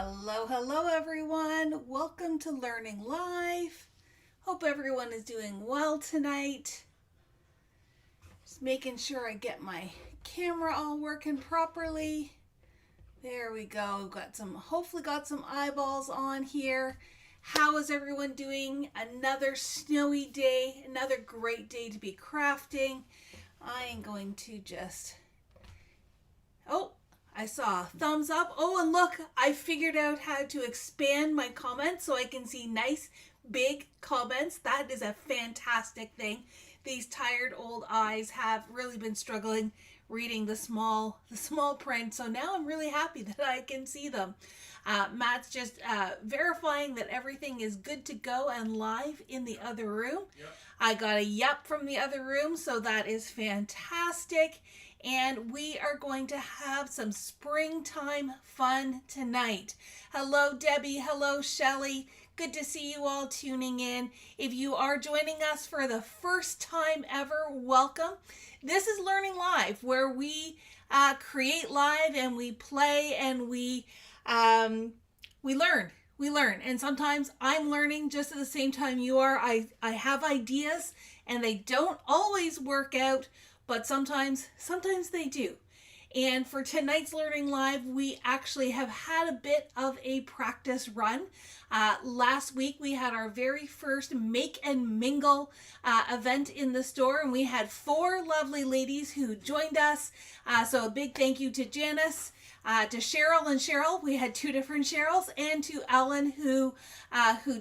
Hello everyone. Welcome to Learning Live. Hope everyone is doing well tonight. Just making sure I get my camera all working properly. There we go. Hopefully got some eyeballs on here. How is everyone doing? Another snowy day, another great day to be crafting. I am going to I saw a thumbs up. Oh, and look, I figured out how to expand my comments so I can see nice big comments. That is a fantastic thing. These tired old eyes have really been struggling reading the small print, so now I'm really happy that I can see them. Matt's just verifying that everything is good to go and live in the other room. Yep. I got a yep from the other room, so that is fantastic. And we are going to have some springtime fun tonight. Hello, Debbie. Hello, Shelley. Good to see you all tuning in. If you are joining us for the first time ever, welcome. This is Learning Live, where we create live and we play and we learn. We learn. And sometimes I'm learning just at the same time you are. I have ideas and they don't always work out, but sometimes they do. And for tonight's Learning Live, we actually have had a bit of a practice run. Last week, we had our very first Make and Mingle event in the store, and we had 4 lovely ladies who joined us. So a big thank you to Janice, to Cheryl and Cheryl. We had 2 different Cheryls, and to Ellen who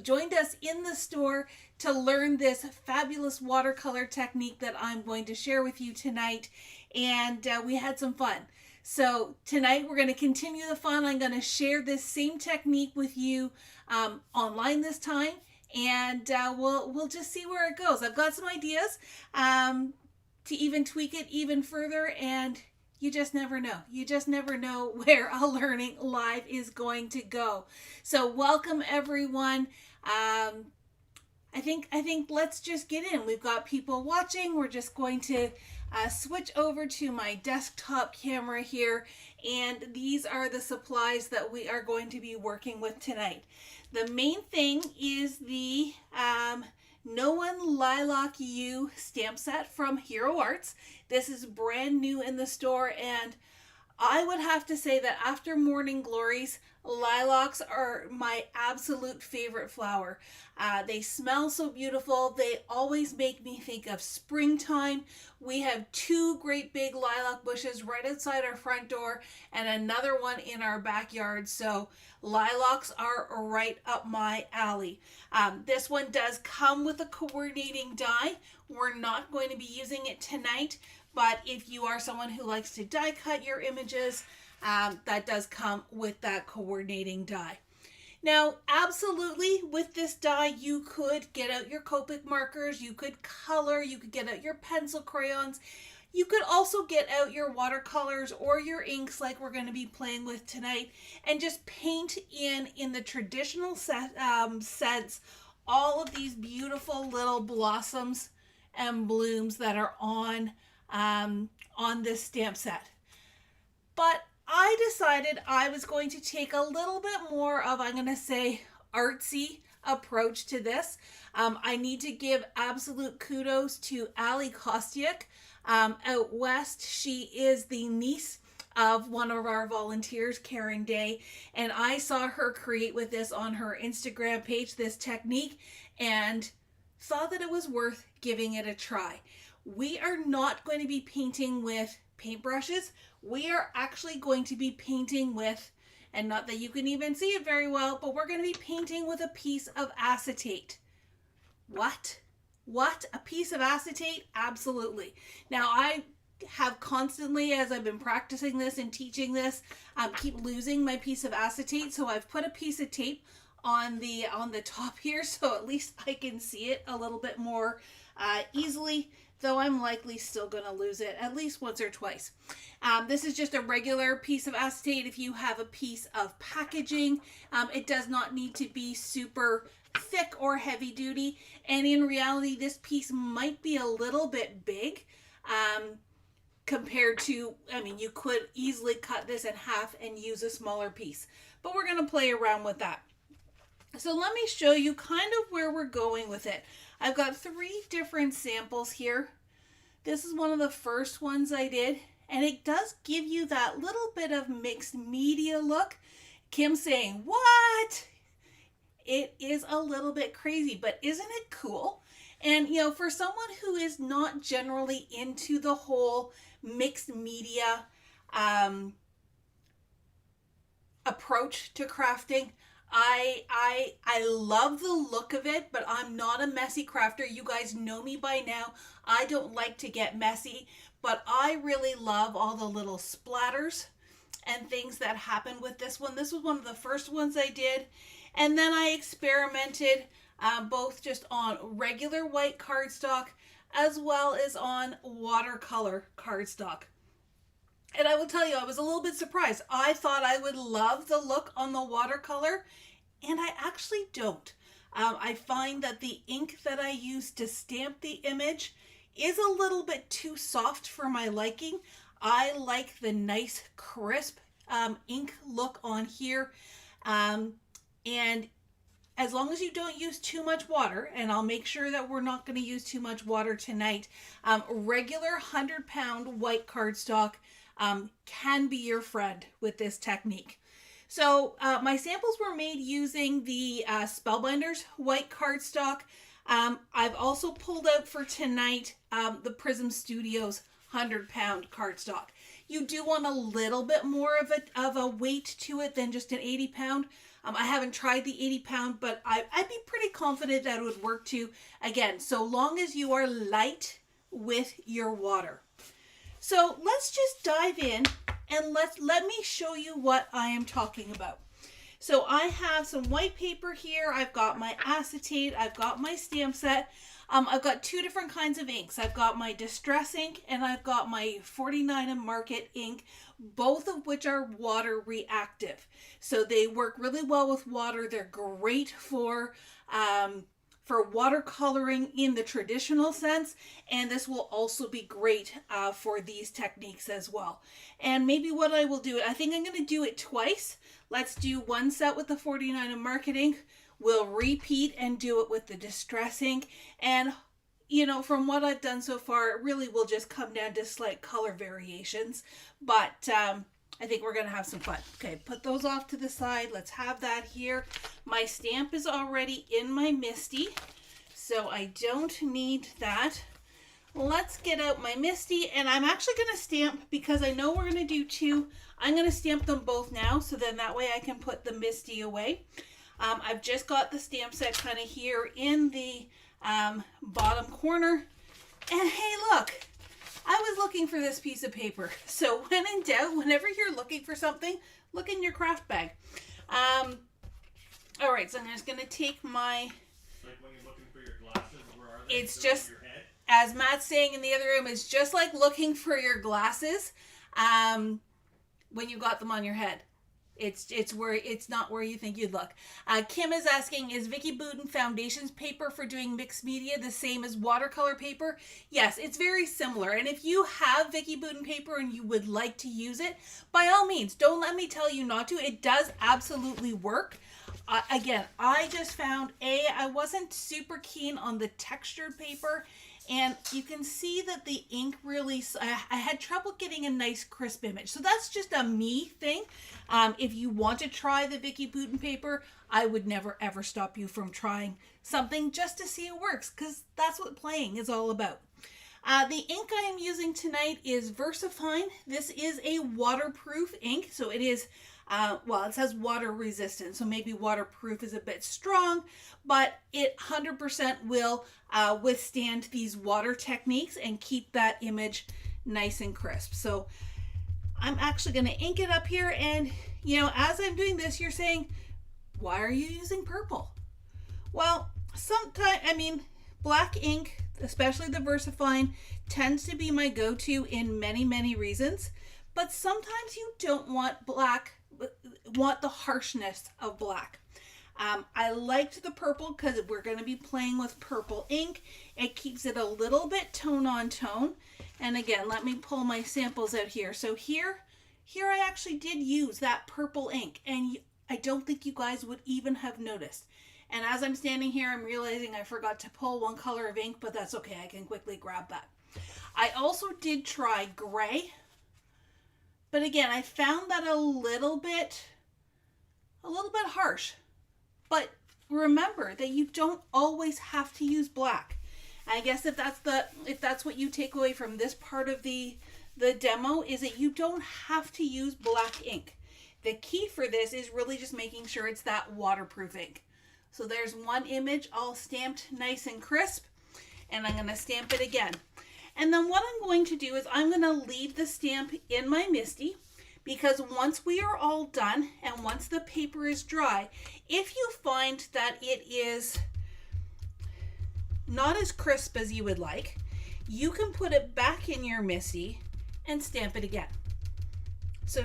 joined us in the store to learn this fabulous watercolor technique that I'm going to share with you tonight. And we had some fun. So tonight we're going to continue the fun. I'm going to share this same technique with you online this time, and we'll just see where it goes. I've got some ideas to even tweak it even further, and you just never know. You just never know where a Learning Live is going to go. So welcome everyone. I think let's just get in. We've got people watching. We're just going to switch over to my desktop camera here, and these are the supplies that we are going to be working with tonight. The main thing is the No One Lilac You stamp set from Hero Arts. This is brand new in the store, and I would have to say that after Morning Glories, lilacs are my absolute favorite flower. They smell so beautiful. They always make me think of springtime. We have 2 great big lilac bushes right outside our front door and another one in our backyard. So lilacs are right up my alley. This one does come with a coordinating die. We're not going to be using it tonight, but if you are someone who likes to die cut your images, that does come with that coordinating die. Now, absolutely, with this die, you could get out your Copic markers, you could color, you could get out your pencil crayons. You could also get out your watercolors or your inks like we're going to be playing with tonight and just paint in the traditional sense all of these beautiful little blossoms and blooms that are on this stamp set. But I decided I was going to take a little bit more of, I'm going to say, artsy approach to this. I need to give absolute kudos to Ali Kostiuk out west. She is the niece of one of our volunteers, Karen Day, and I saw her create with this on her Instagram page, this technique, and thought that it was worth giving it a try. We are not going to be painting with paintbrushes. We are actually going to be painting with, and not that you can even see it very well, but we're going to be painting with a piece of acetate. What? A piece of acetate? Absolutely. Now, I have constantly, as I've been practicing this and teaching this, keep losing my piece of acetate. So I've put a piece of tape on the top here, so at least I can see it a little bit more easily, though I'm likely still going to lose it at least once or twice. This is just a regular piece of acetate. If you have a piece of packaging, it does not need to be super thick or heavy duty, and in reality this piece might be a little bit big compared to, I mean, you could easily cut this in half and use a smaller piece, but we're going to play around with that. So let me show you kind of where we're going with it. I've got 3 different samples here. This is one of the first ones I did, and it does give you that little bit of mixed media look. Kim's saying, what? It is a little bit crazy, but isn't it cool? And, you know, for someone who is not generally into the whole mixed media approach to crafting, I love the look of it, but I'm not a messy crafter. You guys know me by now. I don't like to get messy, but I really love all the little splatters and things that happen with this one. This was one of the first ones I did. And then I experimented both just on regular white cardstock as well as on watercolor cardstock. And I will tell you, I was a little bit surprised. I thought I would love the look on the watercolor, and I actually don't. I find that the ink that I use to stamp the image is a little bit too soft for my liking. I like the nice crisp ink look on here. And as long as you don't use too much water, and I'll make sure that we're not going to use too much water tonight, regular 100-pound white cardstock can be your friend with this technique. So my samples were made using the Spellbinders white cardstock. I've also pulled out for tonight the Prism Studios 100-pound cardstock. You do want a little bit more of a weight to it than just an 80-pound. I haven't tried the 80-pound, but I'd be pretty confident that it would work too. Again, so long as you are light with your water. So let's just dive in and let me show you what I am talking about. So I have some white paper here. I've got my acetate. I've got my stamp set. I've got 2 different kinds of inks. I've got my Distress ink and I've got my 49 and Market ink, both of which are water reactive. So they work really well with water. They're great for watercoloring in the traditional sense, and this will also be great for these techniques as well. And maybe what I will do, I think I'm going to do it twice. Let's do one set with the 49 and Market ink. We'll repeat and do it with the Distress ink. And, you know, from what I've done so far, it really will just come down to slight color variations. But I think we're going to have some fun. Okay, put those off to the side. Let's have that here. My stamp is already in my MISTI, so I don't need that. Let's get out my MISTI, and I'm actually going to stamp, because I know we're going to do 2. I'm going to stamp them both now, so then that way I can put the MISTI away. I've just got the stamp set kind of here in the bottom corner. And hey, look, I was looking for this piece of paper. So when in doubt, whenever you're looking for something, look in your craft bag. All right, so I'm just going to take my... Like when you're looking for your glasses, where are they? It's just, as Matt's saying in the other room, it's just like looking for your glasses when you got them on your head. It's not where you think you'd look. Kim is asking, is Vicki Boutin Foundations paper for doing mixed media the same as watercolor paper? Yes, it's very similar. And if you have Vicki Boutin paper and you would like to use it, by all means, don't let me tell you not to. It does absolutely work. Again, I just found, I wasn't super keen on the textured paper. And you can see that the ink really, I had trouble getting a nice crisp image. So that's just a me thing. If you want to try the Vicki Boutin paper, I would never ever stop you from trying something just to see it works, because that's what playing is all about. The ink I am using tonight is VersaFine. This is a waterproof ink, so it is, well, it says water resistant, so maybe waterproof is a bit strong, but it 100% will withstand these water techniques and keep that image nice and crisp. So I'm actually going to ink it up here, and, you know, as I'm doing this, you're saying, why are you using purple? Well, sometimes, I mean, black ink, especially the VersaFine, tends to be my go-to in many, many reasons, but sometimes you don't want black, want the harshness of black. I liked the purple because we're going to be playing with purple ink. It keeps it a little bit tone on tone. And again, let me pull my samples out here. So here I actually did use that purple ink, and I don't think you guys would even have noticed. And as I'm standing here, I'm realizing I forgot to pull one color of ink, but that's okay. I can quickly grab that. I also did try gray, but again, I found that a little bit harsh. But remember that you don't always have to use black. I guess if that's what you take away from this part of the demo, is that you don't have to use black ink. The key for this is really just making sure it's that waterproof ink. So there's one image all stamped nice and crisp, and I'm going to stamp it again. And then what I'm going to do is I'm going to leave the stamp in my MISTI, because once we are all done and once the paper is dry, if you find that it is not as crisp as you would like, you can put it back in your MISTI and stamp it again. So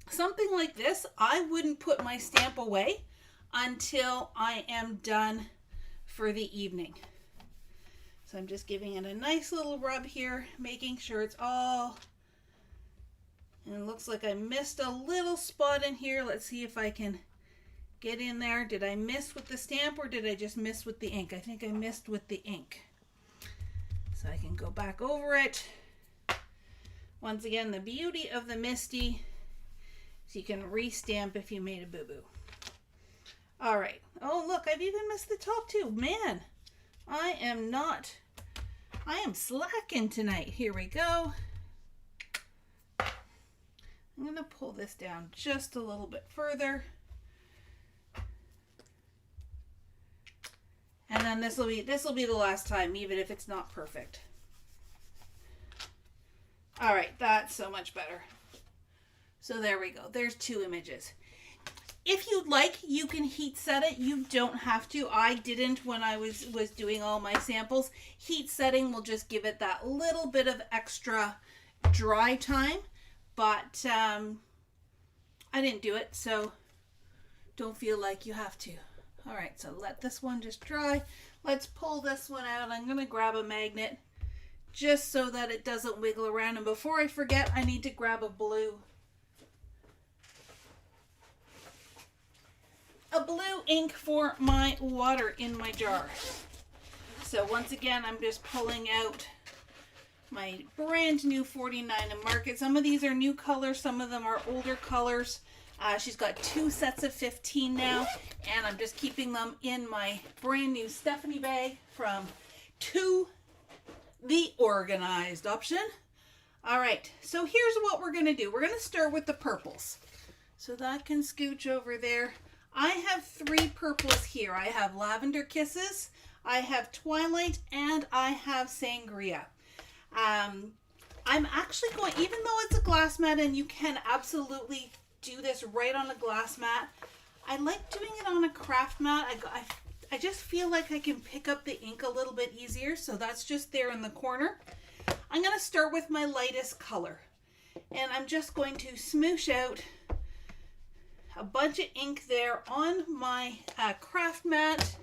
something like this, I wouldn't put my stamp away until I am done for the evening. So I'm just giving it a nice little rub here, making sure it's all, and it looks like I missed a little spot in here. Let's see if I can get in there. Did I miss with the stamp or did I just miss with the ink? I think I missed with the ink. So I can go back over it. Once again, the beauty of the MISTI is you can re-stamp if you made a boo-boo. All right. Oh, look, I've even missed the top too. Man, I am slacking tonight. Here we go. I'm going to pull this down just a little bit further. And then this will be the last time, even if it's not perfect. All right, that's so much better. So there we go. There's two images. If you'd like, you can heat set it. You don't have to. I didn't when I was doing all my samples. Heat setting will just give it that little bit of extra dry time, but I didn't do it, so don't feel like you have to. All right, so let this one just dry. Let's pull this one out. I'm going to grab a magnet just so that it doesn't wiggle around. And before I forget, I need to grab a blue ink for my water in my jar. So once again, I'm just pulling out my brand new 49 and Market. Some of these are new colors, some of them are older colors. She's got 2 sets of 15 now, and I'm just keeping them in my brand new Stephanie bag from To the Organized option. All right, so here's what we're going to do. We're going to start with the purples. So that can scooch over there. I have 3 purples here. I have Lavender Kisses, I have Twilight, and I have Sangria. I'm actually going, even though it's a glass mat and you can absolutely do this right on a glass mat, I like doing it on a craft mat. I just feel like I can pick up the ink a little bit easier, so that's just there in the corner. I'm going to start with my lightest color, and I'm just going to smoosh out a bunch of ink there on my craft mat.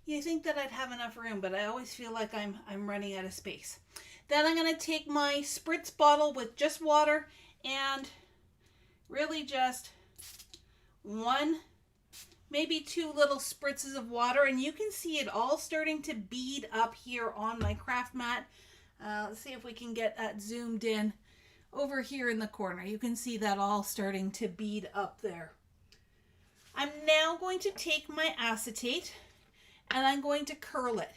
You think that I'd have enough room, but I always feel like I'm running out of space. Then I'm going to take my spritz bottle with just water and really just 1, maybe 2 little spritzes of water, and you can see it all starting to bead up here on my craft mat. Let's see if we can get that zoomed in over here in the corner. You can see that all starting to bead up there. I'm now going to take my acetate and I'm going to curl it.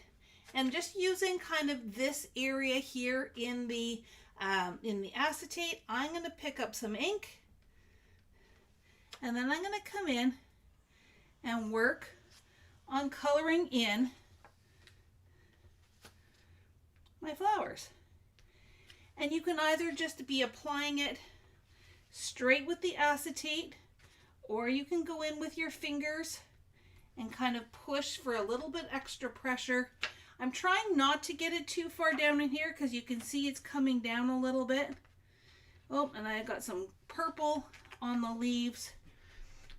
And just using kind of this area here in the acetate, I'm going to pick up some ink, and then I'm going to come in and work on coloring in my flowers. And you can either just be applying it straight with the acetate, or you can go in with your fingers and kind of push for a little bit extra pressure. I'm trying not to get it too far down in here because you can see it's coming down a little bit. Oh, and I got some purple on the leaves.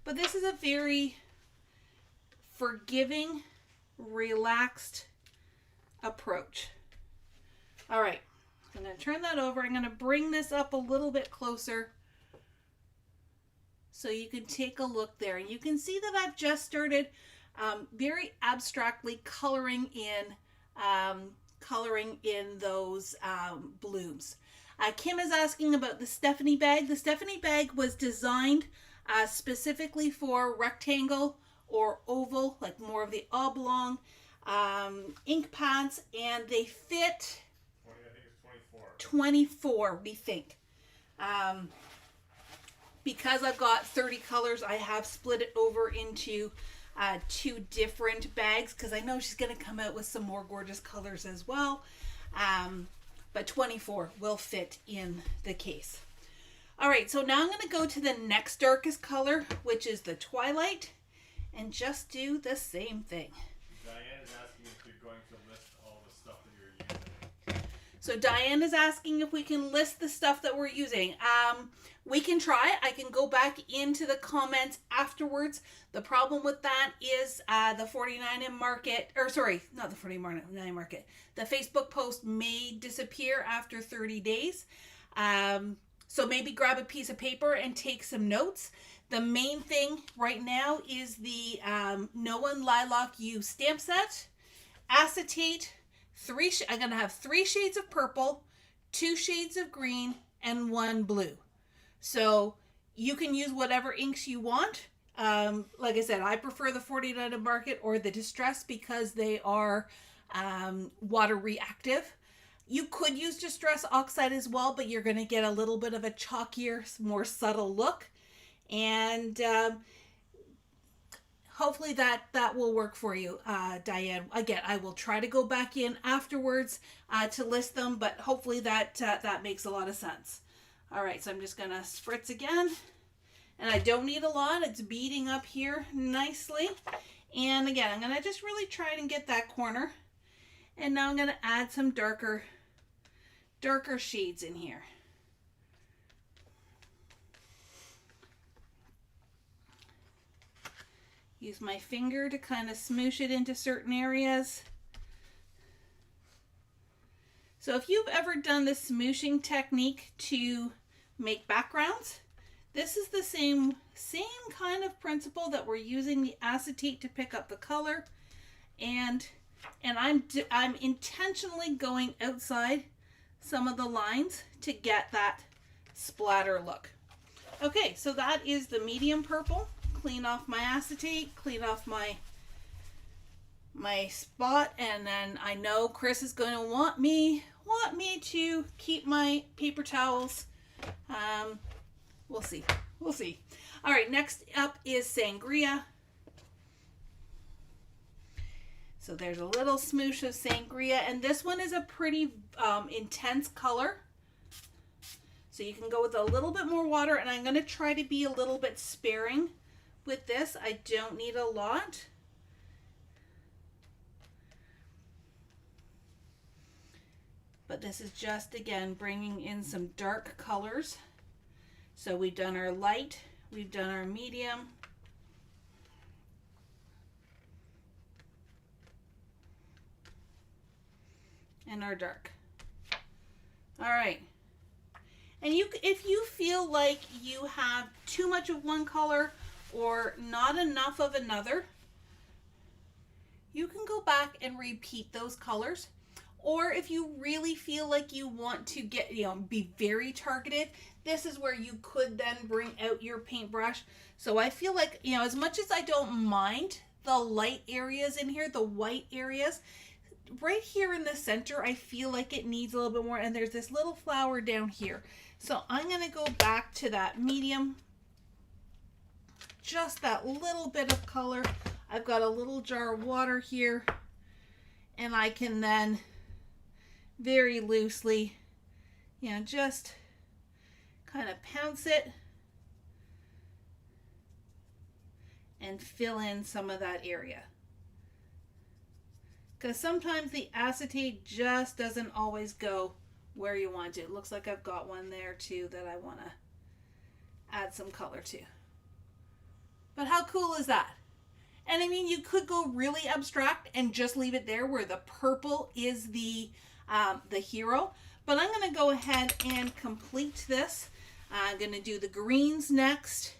But this is a very forgiving, relaxed approach. All right, I'm going to turn that over. I'm going to bring this up a little bit closer So you can take a look there, and you can see that I've just started very abstractly coloring in those blooms. Kim is asking about the Stephanie bag. The Stephanie bag was designed specifically for rectangle or oval, like more of the oblong ink pads, and they fit 20, I think it's 24, we think. Because I've got 30 colors, I have split it over into 2 different bags, because I know she's going to come out with some more gorgeous colors as well. But 24 will fit in the case. All right, so now I'm going to go to the next darkest color, which is the Twilight, and just do the same thing. Diane is asking if you're going to list all the stuff that you're using. So Diane is asking if we can list the stuff that we're using. We can try. I can go back into the comments afterwards. The problem with that is the 49 market, or sorry, not the 49 market. The Facebook post may disappear after 30 days. So maybe grab a piece of paper and take some notes. The main thing right now is the Noah Lilac U stamp set, acetate, I'm going to have 3 shades of purple, 2 shades of green, and 1 blue. So you can use whatever inks you want. Like I said, I prefer the 49 market or the Distress because they are water reactive. You could use Distress Oxide as well, but you're going to get a little bit of a chalkier, more subtle look. And hopefully that will work for you, Diane. Again, I will try to go back in afterwards to list them, but hopefully that makes a lot of sense. All right, so I'm just going to spritz again. And I don't need a lot. It's beading up here nicely. And again, I'm going to just really try and get that corner. And now I'm going to add some darker shades in here. Use my finger to kind of smoosh it into certain areas. So if you've ever done the smooshing technique to make backgrounds, this is the same kind of principle that we're using the acetate to pick up the color, and I'm intentionally going outside some of the lines to get that splatter look. Okay, so that is the medium purple. Clean off my acetate, clean off my spot, and then I know Chris is going to want me to keep my paper towels. We'll see. All right, next up is Sangria. So there's a little smoosh of Sangria, and this one is a pretty intense color. So you can go with a little bit more water, and I'm going to try to be a little bit sparing with this. I don't need a lot. But this is just, again, bringing in some dark colors. So we've done our light, we've done our medium, and our dark. All right. And if you feel like you have too much of one color or not enough of another, you can go back and repeat those colors. Or if you really feel like you want to get, be very targeted, this is where you could then bring out your paintbrush. So I feel like, as much as I don't mind the light areas in here, the white areas, right here in the center, I feel like it needs a little bit more. And there's this little flower down here. So I'm going to go back to that medium, just that little bit of color. I've got a little jar of water here, and I can then very loosely, just kind of pounce it and fill in some of that area. Because sometimes the acetate just doesn't always go where you want it. It looks like I've got one there too that I want to add some color to. But how cool is that? And I mean, you could go really abstract and just leave it there where the purple is the hero. But I'm going to go ahead and complete this. I'm going to do the greens next,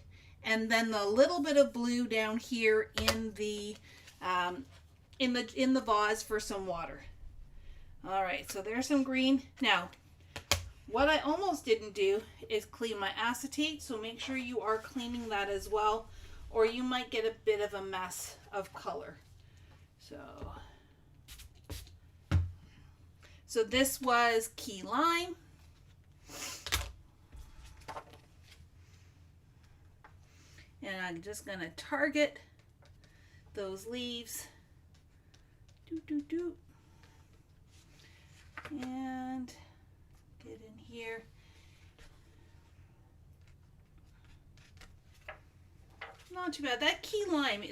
and then the little bit of blue down here in the vase for some water. All right, so there's some green. Now, what I almost didn't do is clean my acetate, so make sure you are cleaning that as well, or you might get a bit of a mess of color. So this was key lime. And I'm just gonna target those leaves. And get in here. Not too bad. That key lime,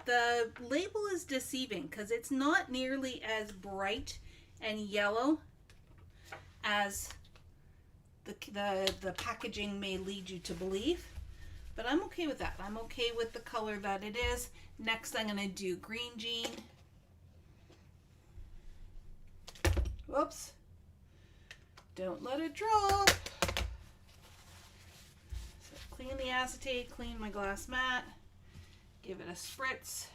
the label is deceiving because it's not nearly as bright and yellow as the packaging may lead you to believe. But I'm okay with that. I'm okay with the color that it is. Next, I'm going to do green jean. Whoops. Don't let it drop. So clean the acetate, clean my glass mat, give it a spritz.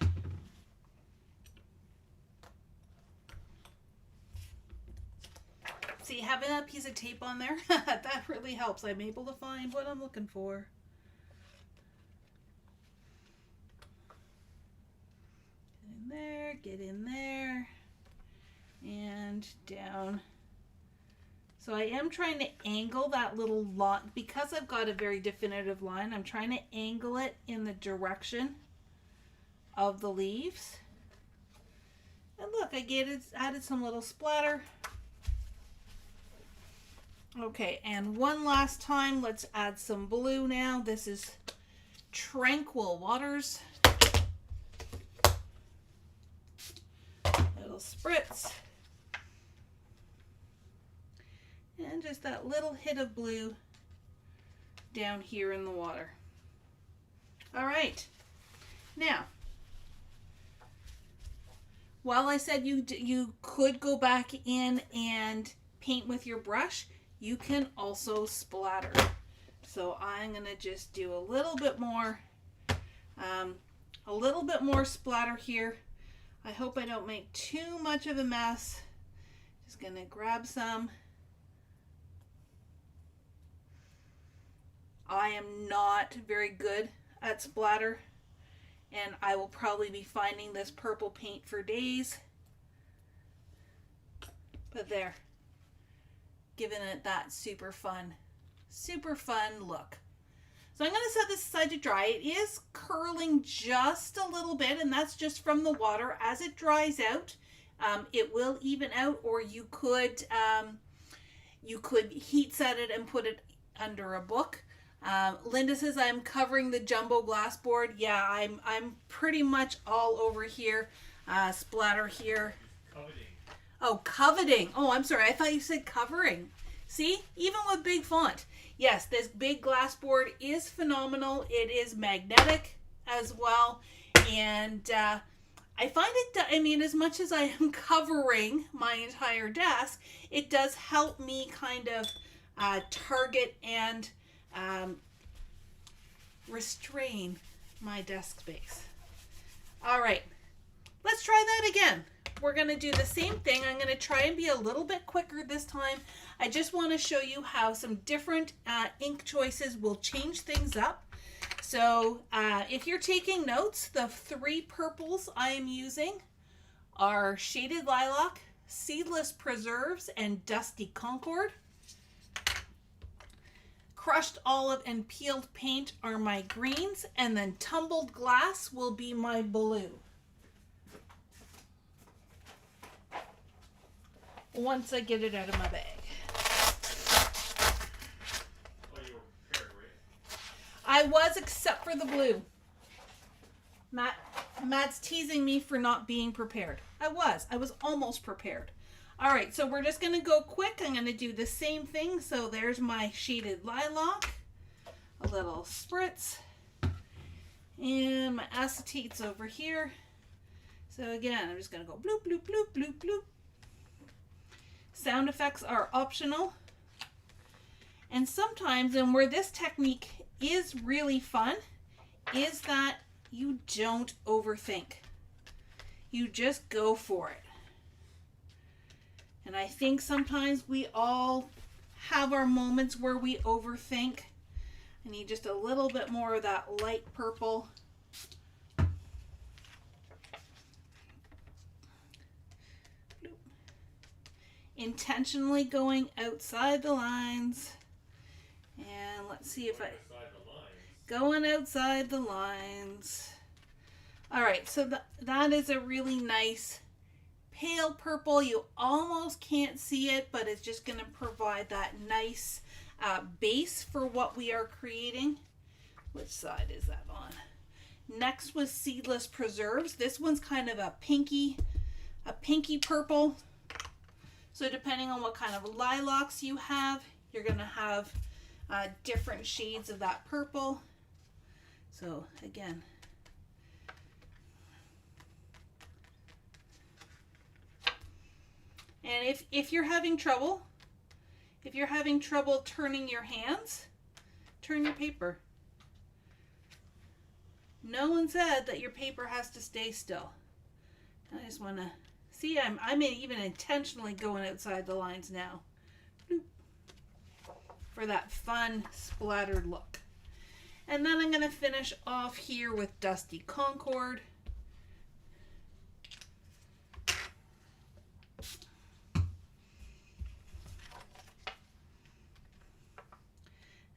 See, having that piece of tape on there, that really helps. I'm able to find what I'm looking for. Get in there, and down. So I am trying to angle that little line, because I've got a very definitive line, I'm trying to angle it in the direction of the leaves. And look, added some little splatter. Okay, and one last time, let's add some blue now. This is Tranquil Waters. Little spritz. And just that little hit of blue down here in the water. All right. Now, while I said you could go back in and paint with your brush, you can also splatter. So I'm gonna just do a little bit more splatter here. I hope I don't make too much of a mess. Just gonna grab some. I am not very good at splatter, and I will probably be finding this purple paint for days. But there, giving it that super fun look. So I'm going to set this aside to dry. It is curling just a little bit, and that's just from the water. As it dries out, it will even out, or you could heat set it and put it under a book. Linda says I'm covering the jumbo glass board. Yeah, I'm pretty much all over here. Splatter here. Coveting. Oh, coveting. Oh, I'm sorry. I thought you said covering. See, even with big font. Yes, this big glass board is phenomenal. It is magnetic as well. And I find it, I mean, as much as I am covering my entire desk, it does help me kind of target and restrain my desk space. All right, let's try that again. We're going to do the same thing. I'm going to try and be a little bit quicker this time. I just want to show you how some different ink choices will change things up. So if you're taking notes, the three purples I am using are Shaded Lilac, Seedless Preserves, and Dusty Concord. Crushed Olive and Peeled Paint are my greens, and then Tumbled Glass will be my blue. Once I get it out of my bag. Oh, you were prepared, right? I was, except for the blue. Matt's teasing me for not being prepared. I was almost prepared. All right, so we're just gonna go quick. I'm gonna do the same thing. So there's my Shaded Lilac, a little spritz, and my acetate's over here. So again, I'm just gonna go bloop, bloop, bloop, bloop, bloop. Sound effects are optional. And sometimes, and where this technique is really fun, is that you don't overthink. You just go for it. And I think sometimes we all have our moments where we overthink. I need just a little bit more of that light purple. Intentionally going outside the lines. And let's see if going outside the lines. All right, so that is a really nice pale purple. You almost can't see it, but it's just going to provide that nice base for what we are creating. Which side is that on? Next was Seedless Preserves. This one's kind of a pinky purple. So depending on what kind of lilacs you have, you're going to have different shades of that purple. So again, and if you're having trouble turning your hands, turn your paper. No one said that your paper has to stay still. I just want to see, I'm even intentionally going outside the lines now. Bloop. For that fun splattered look. And then I'm going to finish off here with Dusty Concord.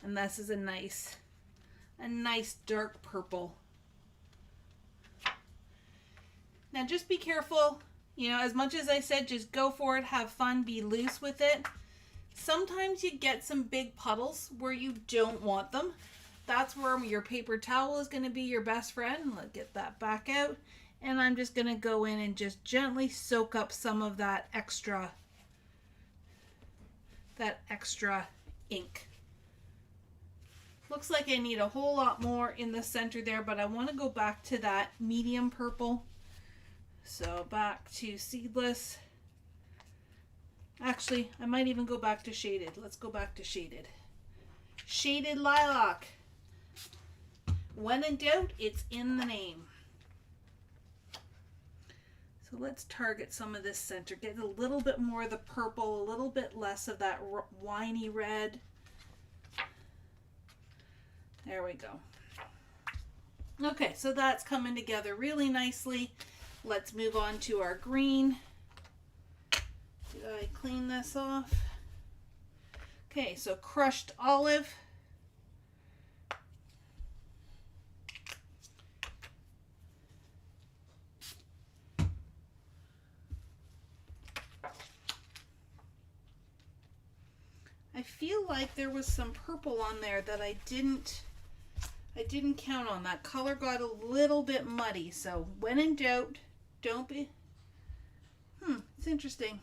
And this is a nice dark purple. Now just be careful, you know, as much as I said, just go for it, have fun, be loose with it. Sometimes you get some big puddles where you don't want them. That's where your paper towel is going to be your best friend. Let's get that back out. And I'm just going to go in and just gently soak up some of that extra ink. Looks like I need a whole lot more in the center there, but I want to go back to that medium purple. So back to Seedless. Actually, I might even go back to Shaded. Let's go back to Shaded. Shaded Lilac. When in doubt, it's in the name. So let's target some of this center. Get a little bit more of the purple, a little bit less of that winey red. There we go. Okay, so that's coming together really nicely. Let's move on to our green. Did I clean this off? Okay, so crushed olive. I feel like there was some purple on there that I didn't count on. That color got a little bit muddy, so when in doubt, don't be. It's interesting.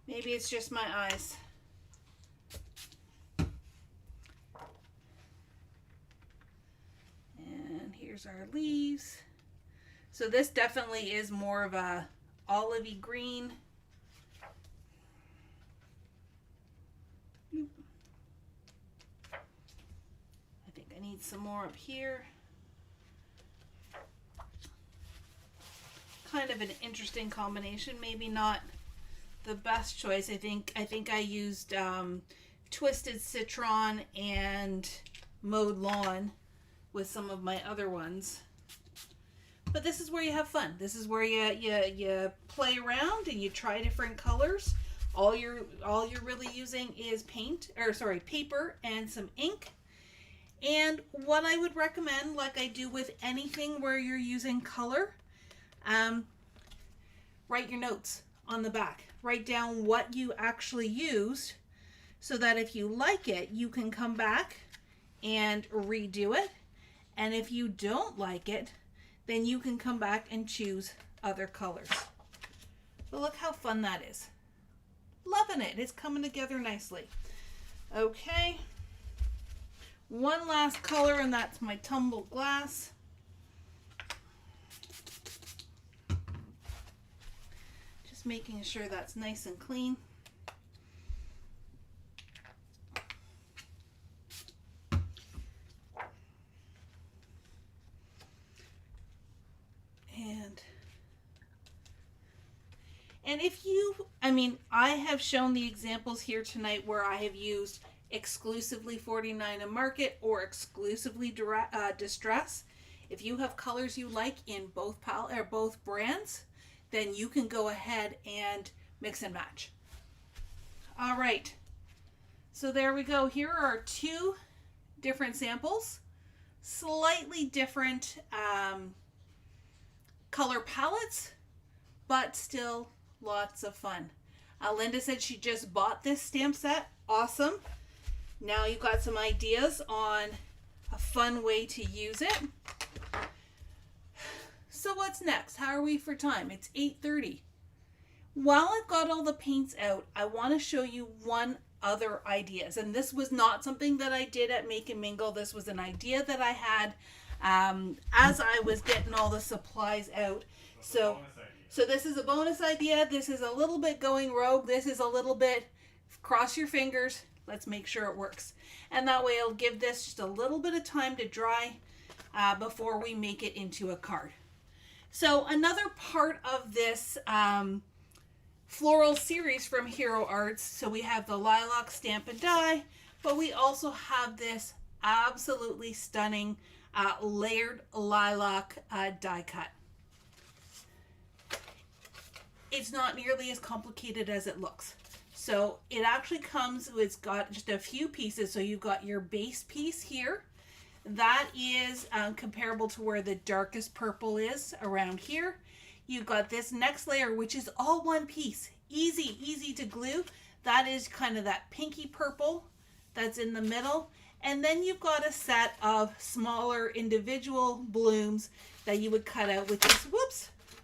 Maybe it's just my eyes. And here's our leaves. So this definitely is more of a olivey green. I think I need some more up here. Kind of an interesting combination, maybe not the best choice. I think I used Twisted Citron and Mowed Lawn with some of my other ones. But this is where you have fun. This is where you play around and you try different colors. All you're really using is paper and some ink. And what I would recommend, like I do with anything where you're using color, write your notes on the back. Write down what you actually used so that if you like it, you can come back and redo it. And if you don't like it, then you can come back and choose other colors. But look how fun that is. Loving it. It's coming together nicely. Okay. One last color, and that's my tumbled glass. Just making sure that's nice and clean. And if you, I mean, I have shown the examples here tonight where I have used exclusively 49 and Market or exclusively Distress. If you have colors you like in both both brands, then you can go ahead and mix and match. All right. So there we go. Here are two different samples, slightly different color palettes, but still lots of fun. Linda said she just bought this stamp set. Awesome. Now you've got some ideas on a fun way to use it. So what's next? How are we for time? It's 8:30. While I've got all the paints out, I want to show you one other ideas. And this was not something that I did at Make and Mingle. This was an idea that I had as I was getting all the supplies out. So this is a bonus idea. This is a little bit going rogue. This is a little bit cross your fingers. Let's make sure it works. And that way I'll give this just a little bit of time to dry before we make it into a card. So another part of this floral series from Hero Arts. So we have the lilac stamp and die, but we also have this absolutely stunning layered lilac die cut. It's not nearly as complicated as it looks. So it actually comes, it's got just a few pieces. So you've got your base piece here. That is comparable to where the darkest purple is around here. You've got this next layer, which is all one piece. Easy to glue. That is kind of that pinky purple that's in the middle. And then you've got a set of smaller individual blooms that you would cut out,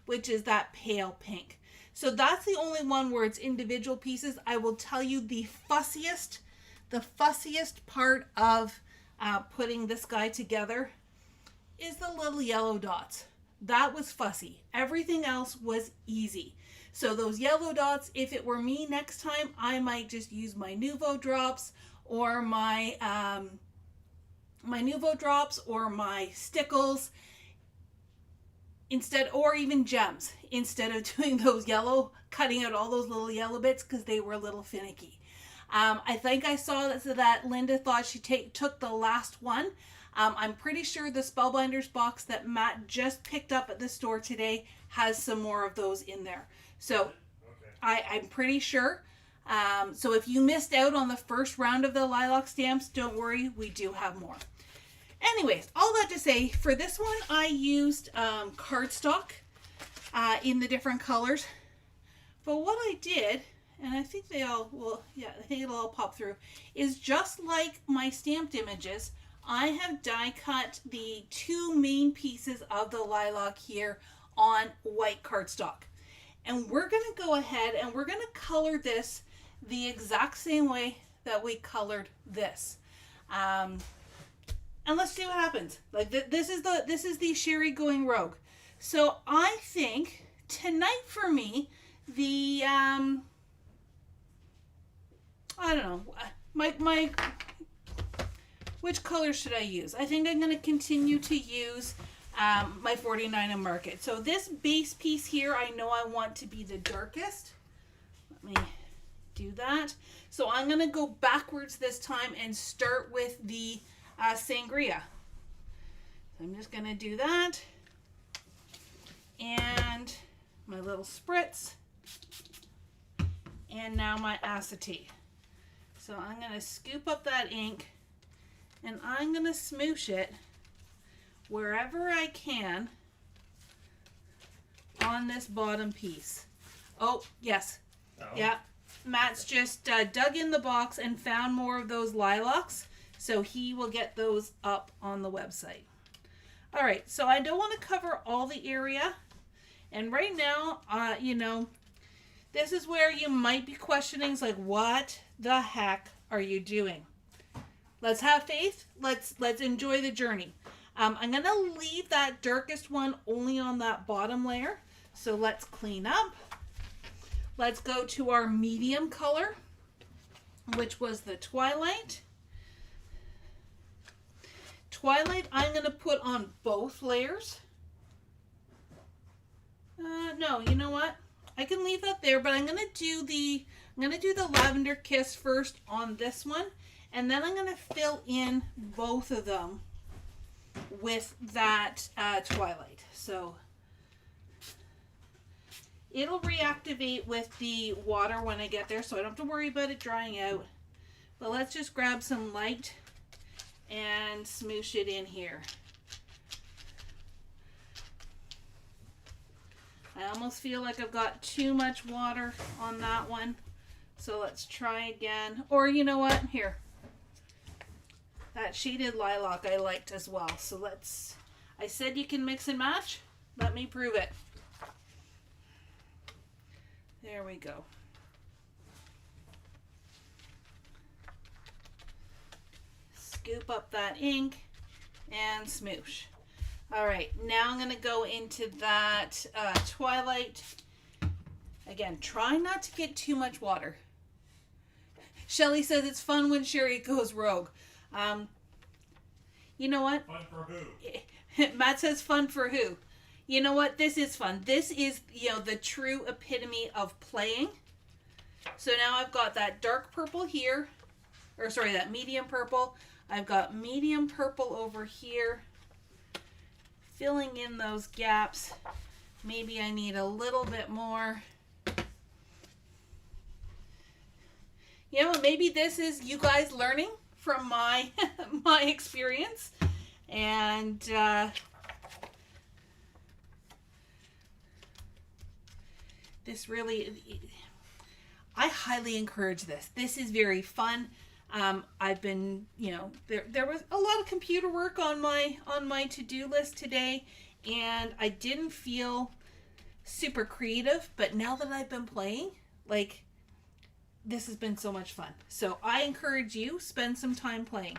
which is that pale pink. So that's the only one where it's individual pieces. I will tell you the fussiest part of putting this guy together is the little yellow dots. That was fussy. Everything else was easy. So those yellow dots, if it were me next time, I might just use my Nuvo drops or my stickles instead, or even gems instead of doing those yellow, cutting out all those little yellow bits because they were a little finicky. I think I saw that Linda thought she took the last one. I'm pretty sure the Spellbinders box that Matt just picked up at the store today has some more of those in there. So okay. I'm pretty sure. So if you missed out on the first round of the lilac stamps, don't worry, we do have more. Anyways, all that to say, for this one I used cardstock in the different colors. But what I did, and I think they all will, yeah, I think it'll all pop through, is just like my stamped images, I have die cut the two main pieces of the lilac here on white cardstock. And we're going to go ahead and we're going to color this the exact same way that we colored this. And let's see what happens. Like this is the Sheri going rogue. So I think tonight for me, the I don't know, which color should I use? I think I'm going to continue to use my 49 and Market. So this base piece here, I know I want to be the darkest. Let me do that. So I'm going to go backwards this time and start with the Sangria. So I'm just going to do that. And my little spritz. And now my acetate. So I'm going to scoop up that ink and I'm going to smoosh it wherever I can on this bottom piece. Oh, yes. Oh. Yeah. Matt's just dug in the box and found more of those lilacs, so he will get those up on the website. All right, so I don't want to cover all the area. And right now, you know, this is where you might be questioning, like, what the heck are you doing? Let's have faith. Let's enjoy the journey. I'm going to leave that darkest one only on that bottom layer. So let's clean up. Let's go to our medium color, which was the Twilight. Twilight, I'm going to put on both layers. No, you know what? I can leave that there, but I'm gonna do the lavender kiss first on this one, and then I'm gonna fill in both of them with that twilight. So it'll reactivate with the water when I get there, so I don't have to worry about it drying out. But let's just grab some light and smoosh it in here. I almost feel like I've got too much water on that one. So let's try again. Or you know what? Here. That shaded lilac I liked as well. So let's... I said you can mix and match. Let me prove it. There we go. Scoop up that ink and smoosh. All right, now I'm gonna go into that twilight. Again, try not to get too much water. Shelly says it's fun when Sheri goes rogue. You know what? Fun for who? Matt says fun for who? You know what? This is fun. This is, you know, the true epitome of playing. So now I've got that dark purple here, or sorry, that medium purple. I've got medium purple over here, filling in those gaps. Maybe I need a little bit more. You know, maybe this is you guys learning from my my experience, and this really, I highly encourage this. This is very fun. I've been, you know, there was a lot of computer work on my to-do list today, and I didn't feel super creative, but now that I've been playing, like, this has been so much fun. So I encourage you, spend some time playing.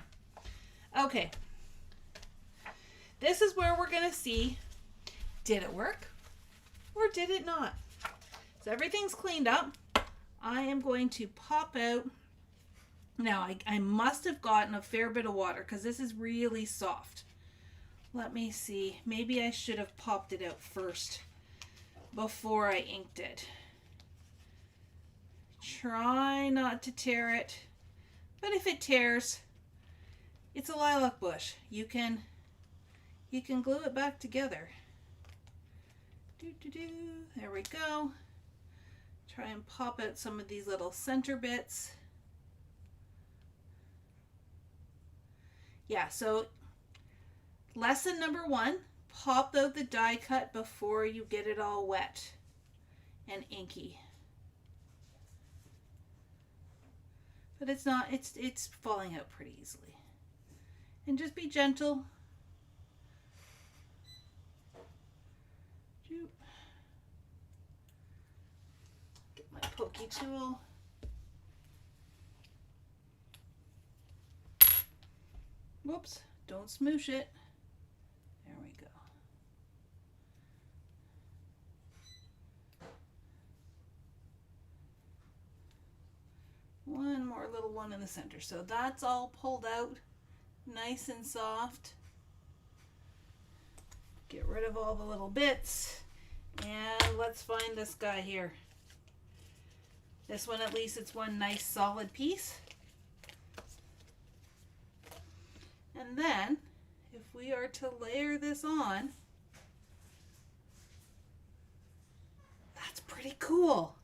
Okay. This is where we're going to see, did it work or did it not? So everything's cleaned up. I am going to pop out. Now, I must have gotten a fair bit of water because this is really soft. Let me see. Maybe I should have popped it out first before I inked it. Try not to tear it. But if it tears, it's a lilac bush. You can glue it back together. There we go. Try and pop out some of these little center bits. Yeah, so lesson number 1, pop out the die cut before you get it all wet and inky. But it's not, it's falling out pretty easily. And just be gentle. Get my pokey tool. Whoops, don't smoosh it. There we go. One more little one in the center. So that's all pulled out nice and soft. Get rid of all the little bits. And let's find this guy here. This one, at least it's one nice solid piece. And then, if we are to layer this on, that's pretty cool.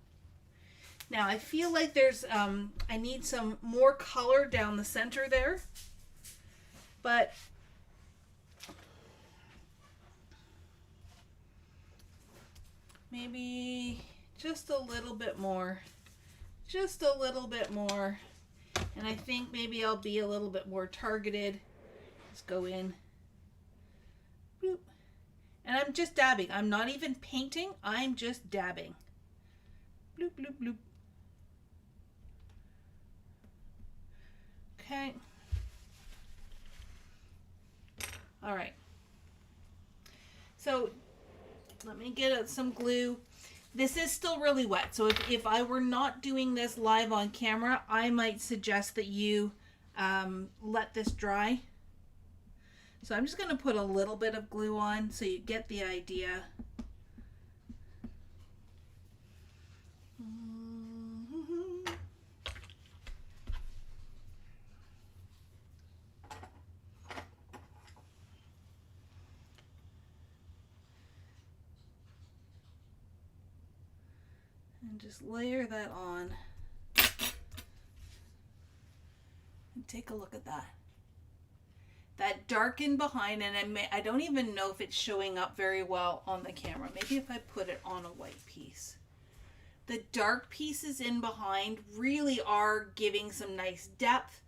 Now, I feel like there's, I need some more color down the center there, but maybe just a little bit more, just a little bit more. And I think maybe I'll be a little bit more targeted. Let's go in. Bloop. And I'm just dabbing. I'm not even painting. I'm just dabbing. Bloop, bloop, bloop. Okay. All right. So let me get out some glue. This is still really wet. So if I were not doing this live on camera, I might suggest that you let this dry. So I'm just going to put a little bit of glue on so you get the idea. And just layer that on. And take a look at that. That darkened behind, and I don't even know if it's showing up very well on the camera. Maybe if I put it on a white piece. The dark pieces in behind really are giving some nice depth.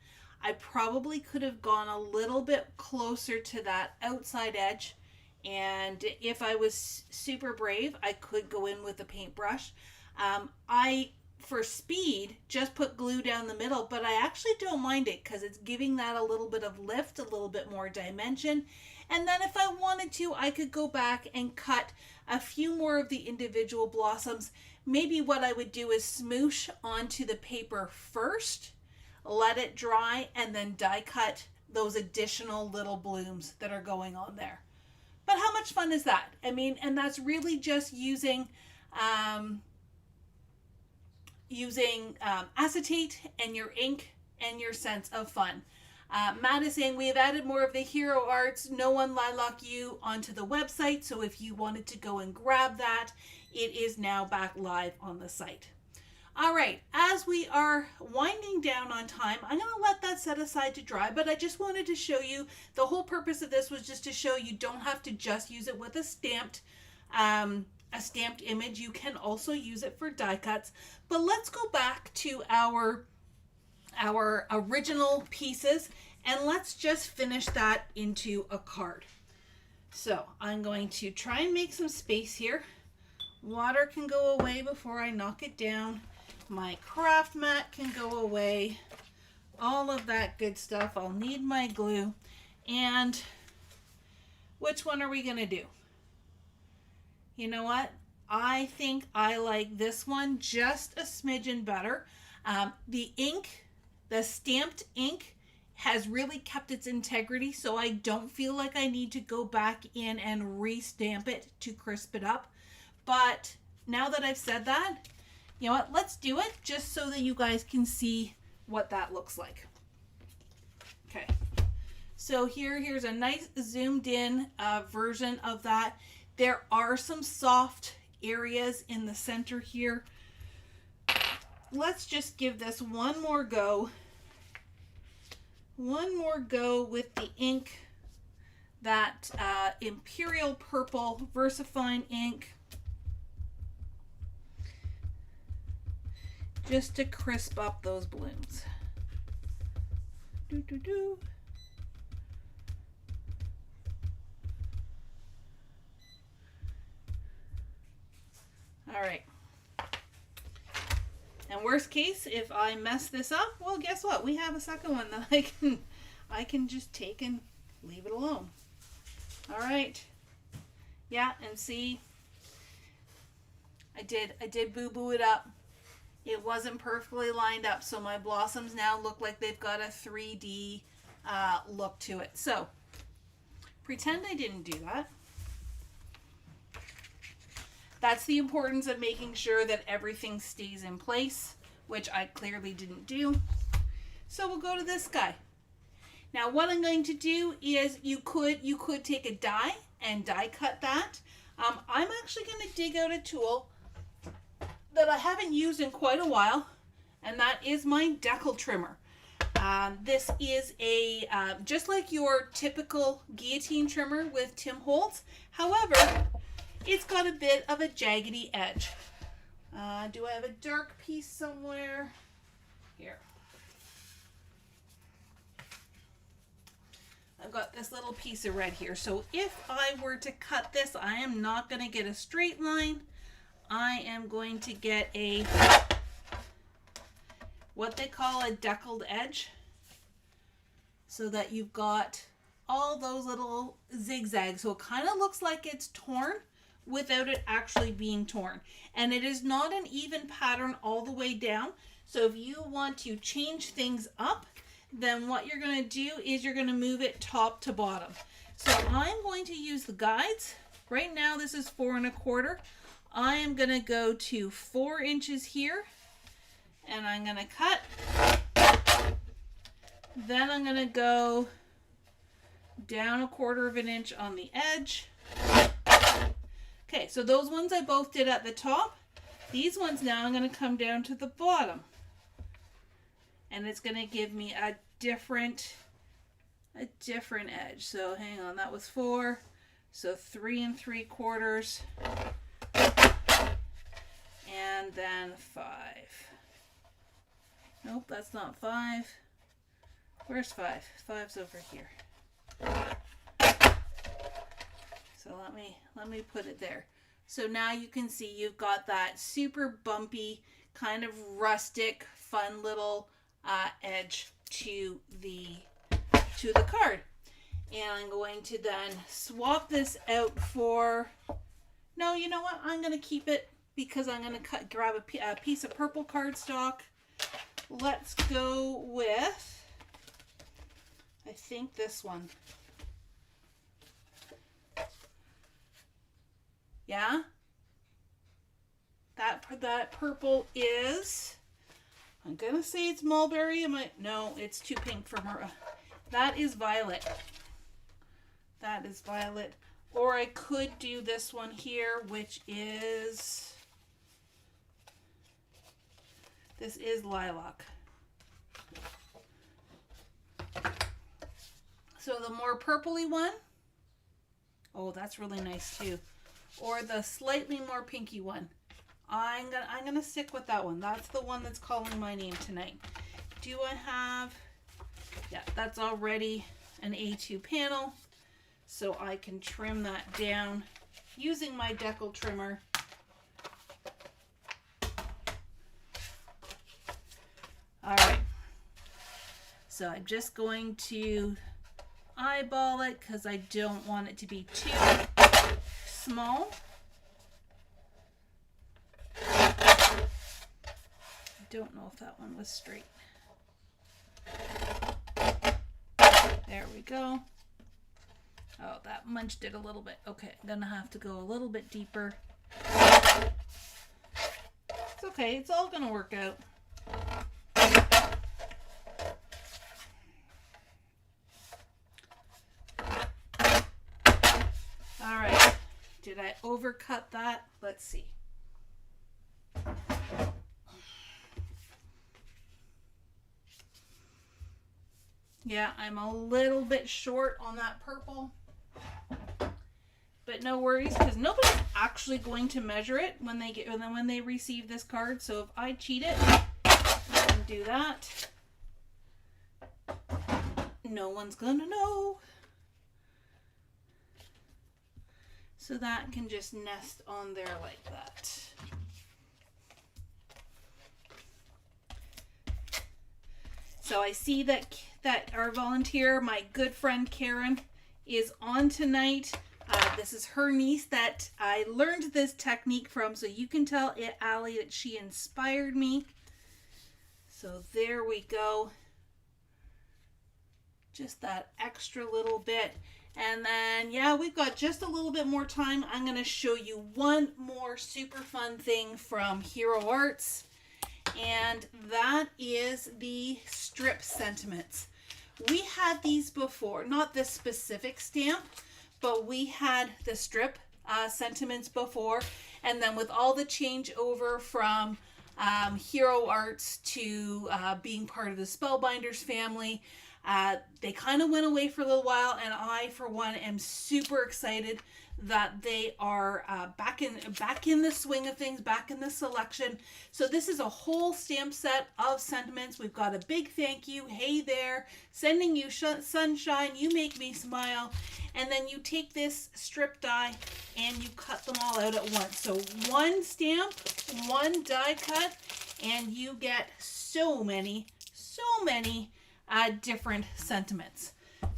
I probably could have gone a little bit closer to that outside edge, and if I was super brave, I could go in with a paintbrush. For speed, just put glue down the middle, but I actually don't mind it because it's giving that a little bit of lift, a little bit more dimension. And then if I wanted to, I could go back and cut a few more of the individual blossoms. Maybe what I would do is smoosh onto the paper first, let it dry, and then die cut those additional little blooms that are going on there. But how much fun is that? I mean, and that's really just using acetate and your ink and your sense of fun. Matt is saying we have added more of the hero arts No One Lilac You onto the website, so if you wanted to go and grab that, it is now back live on the site. All right, as we are winding down on time, I'm going to let that set aside to dry, but I just wanted to show you, the whole purpose of this was just to show you don't have to just use it with a stamped image. You can also use it for die cuts. But let's go back to our original pieces, and let's just finish that into a card. So I'm going to try and make some space here. Water can go away before I knock it down. My craft mat can go away. All of that good stuff. I'll need my glue. And which one are we going to do? You know what? I think I like this one just a smidgen better. The ink, the stamped ink, has really kept its integrity, so I don't feel like I need to go back in and re-stamp it to crisp it up. But now that I've said that, you know what? Let's do it just so that you guys can see what that looks like. Okay. So here's a nice zoomed in version of that. There are some soft areas in the center here. Let's just give this one more go. One more go with the ink, that Imperial Purple VersaFine ink. Just to crisp up those blooms. All right. And worst case, if I mess this up, well, guess what? We have a second one that I can just take and leave it alone. All right. Yeah, and see, I did boo-boo it up. It wasn't perfectly lined up, so my blossoms now look like they've got a 3D look to it. So pretend I didn't do that. That's the importance of making sure that everything stays in place, which I clearly didn't do. So we'll go to this guy. Now what I'm going to do is you could take a die and die cut that. I'm actually going to dig out a tool that I haven't used in quite a while, and that is my decal trimmer. This is a just like your typical guillotine trimmer with Tim Holtz. However, it's got a bit of a jaggedy edge. Do I have a dark piece somewhere? Here. I've got this little piece of red here. So if I were to cut this, I am not going to get a straight line. I am going to get a, what they call a deckled edge, so that you've got all those little zigzags. So it kind of looks like it's torn without it actually being torn. And it is not an even pattern all the way down. So if you want to change things up, then what you're going to do is you're going to move it top to bottom. So I'm going to use the guides. Right now this is 4 1/4. I am going to go to 4 inches here, and I'm going to cut. Then I'm going to go down 1/4 inch on the edge. Okay, so those ones I both did at the top. These ones now I'm going to come down to the bottom. And it's going to give me a different edge. So hang on, that was 4. So 3 3/4. And then 5. Nope, that's not 5. Where's 5? 5's over here. So let me put it there. So now you can see you've got that super bumpy, kind of rustic, fun little edge to the card. And I'm going to then swap this out for, no, you know what? I'm going to keep it because I'm going to grab a piece of purple cardstock. Let's go with, I think this one. Yeah? That purple is, I'm going to say it's mulberry. No, it's too pink for her. That is violet. That is violet. Or I could do this one here, which is, this is lilac. So the more purpley one, oh, that's really nice too. Or the slightly more pinky one. I'm gonna stick with that one. That's the one that's calling my name tonight. Do I have, yeah, that's already an A2 panel. So I can trim that down using my decal trimmer. All right. So I'm just going to eyeball it because I don't want it to be too small. I don't know if that one was straight. There we go. Oh, that munched it a little bit. Okay, I'm gonna have to go a little bit deeper. It's okay, it's all gonna work out. All right, did I overcut that? Let's see. Yeah, I'm a little bit short on that purple. But no worries, because nobody's actually going to measure it when they receive this card. So if I cheat it and do that, no one's gonna know. So that can just nest on there like that. So I see that our volunteer, my good friend Karen, is on tonight. This is her niece that I learned this technique from, so you can tell Allie that she inspired me. So there we go. Just that extra little bit. And then, yeah, we've got just a little bit more time. I'm going to show you one more super fun thing from Hero Arts. And that is the strip sentiments. We had these before, not this specific stamp, but we had the strip sentiments before. And then with all the changeover from Hero Arts to being part of the Spellbinders family, they kind of went away for a little while, and I, for one, am super excited that they are back in the swing of things, back in the selection. So this is a whole stamp set of sentiments. We've got a big thank you, hey there, sending you sunshine, you make me smile, and then you take this strip die and you cut them all out at once. So one stamp, one die cut, and you get so many different sentiments.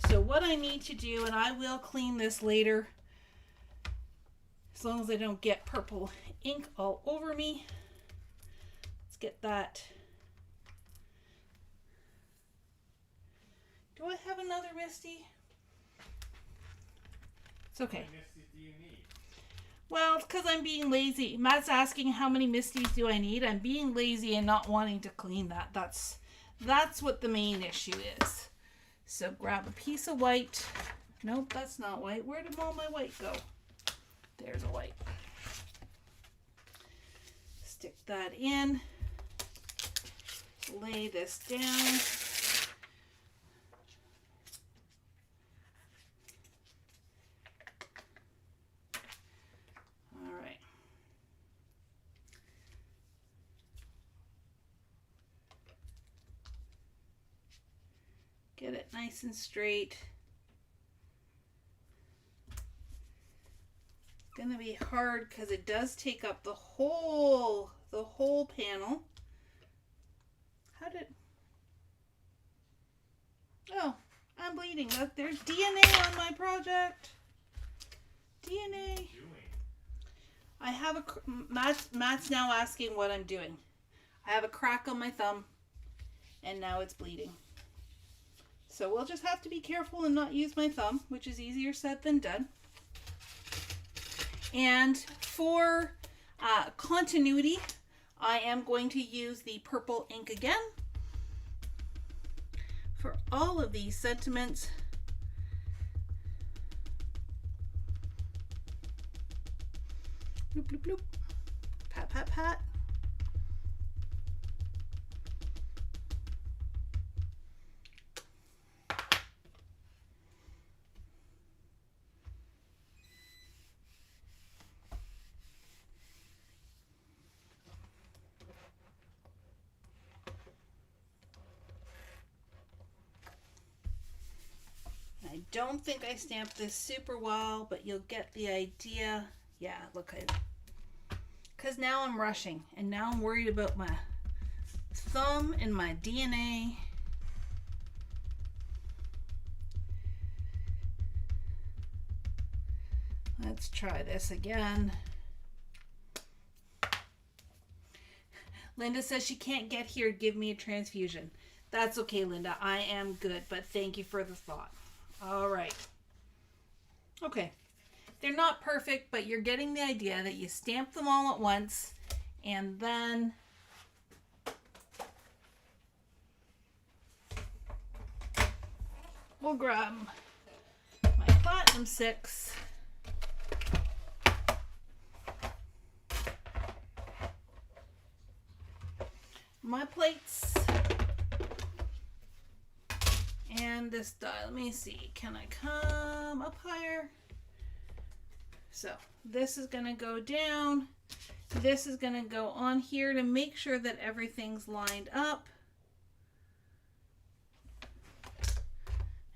So what I need to do, and I will clean this later, as long as I don't get purple ink all over me. Let's get that. Do I have another Misty? It's okay. How many Misties do you need? Well, it's because I'm being lazy. Matt's asking how many Misties do I need. I'm being lazy and not wanting to clean that. That's what the main issue is. So grab a piece of white. Nope, that's not white. Where did all my white go? There's a white. Stick that in. Lay this down. All right. Get it nice and straight. It's gonna be hard because it does take up the whole panel. How did? Oh, I'm bleeding. Look, there's DNA on my project. DNA. I have a Matt's now asking what I'm doing. I have a crack on my thumb, and now it's bleeding. So we'll just have to be careful and not use my thumb, which is easier said than done. And for continuity, I am going to use the purple ink again for all of these sentiments. Bloop, bloop, bloop. Pat, pat, pat. I don't think I stamped this super well, but you'll get the idea. Yeah, look, because now I'm rushing, and now I'm worried about my thumb and my DNA. Let's try this again. Linda says she can't get here to give me a transfusion. That's okay, Linda. I am good, but thank you for the thought. All right. Okay. They're not perfect, but you're getting the idea that you stamp them all at once, and then we'll grab my Platinum 6. My plates. And this die. Let me see. Can I come up higher? So this is going to go down. This is going to go on here to make sure that everything's lined up.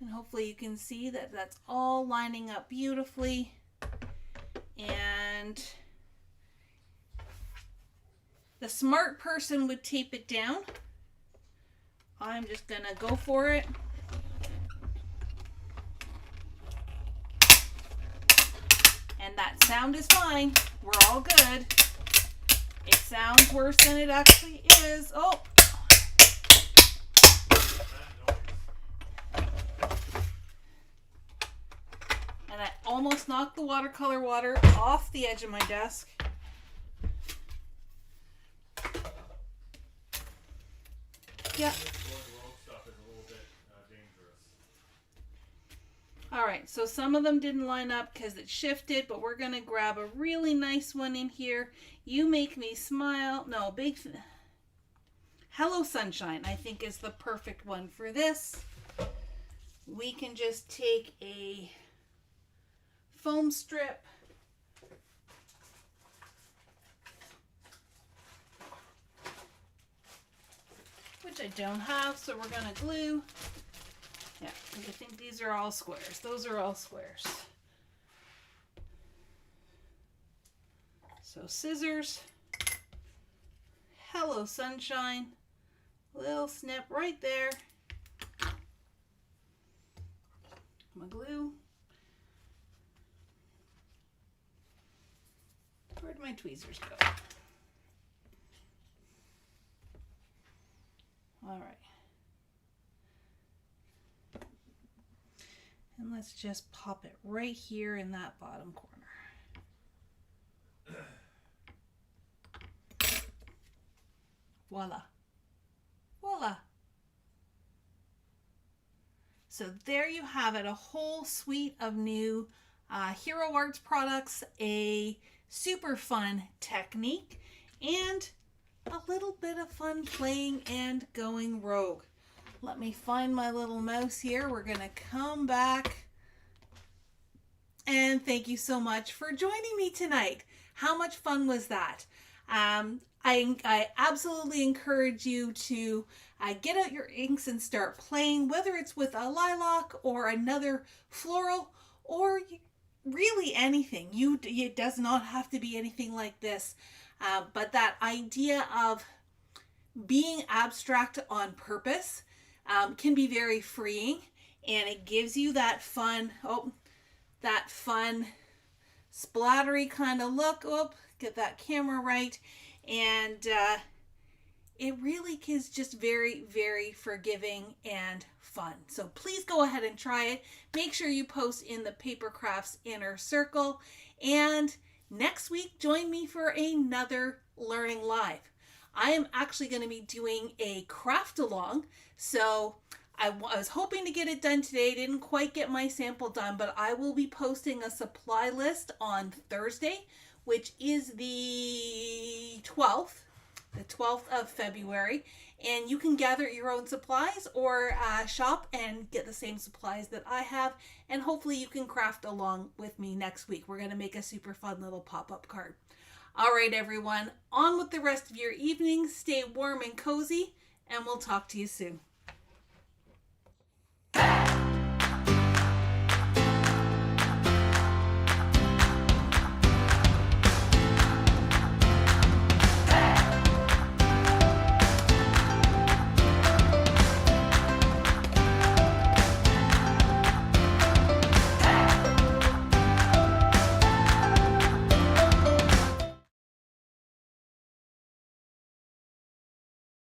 And hopefully you can see that that's all lining up beautifully. And the smart person would tape it down. I'm just going to go for it. And that sound is fine. We're all good. It sounds worse than it actually is. Oh. And I almost knocked the watercolor water off the edge of my desk. Yeah. All right, so some of them didn't line up because it shifted, but we're going to grab a really nice one in here. You Make Me Smile. No, Hello Sunshine, I think, is the perfect one for this. We can just take a foam strip. Which I don't have, so we're going to glue. Yeah, I think these are all squares. Those are all squares. So scissors. Hello Sunshine. Little snip right there. My glue. Where'd my tweezers go? All right. And let's just pop it right here in that bottom corner. Voila. Voila. So there you have it, a whole suite of new Hero Arts products, a super fun technique, and a little bit of fun playing and going rogue. Let me find my little mouse here. We're going to come back. And thank you so much for joining me tonight. How much fun was that? I absolutely encourage you to get out your inks and start playing, whether it's with a lilac or another floral or really anything. It does not have to be anything like this, but that idea of being abstract on purpose can be very freeing, and it gives you that fun, splattery kind of look. Get that camera right. And it really is just very, very forgiving and fun. So please go ahead and try it. Make sure you post in the Papercrafts inner circle. And next week, join me for another Learning Live. I am actually going to be doing a craft along. So I was hoping to get it done today. Didn't quite get my sample done, but I will be posting a supply list on Thursday, which is the 12th of February. And you can gather your own supplies or shop and get the same supplies that I have. And hopefully you can craft along with me next week. We're going to make a super fun little pop-up card. All right, everyone, on with the rest of your evening. Stay warm and cozy, and we'll talk to you soon.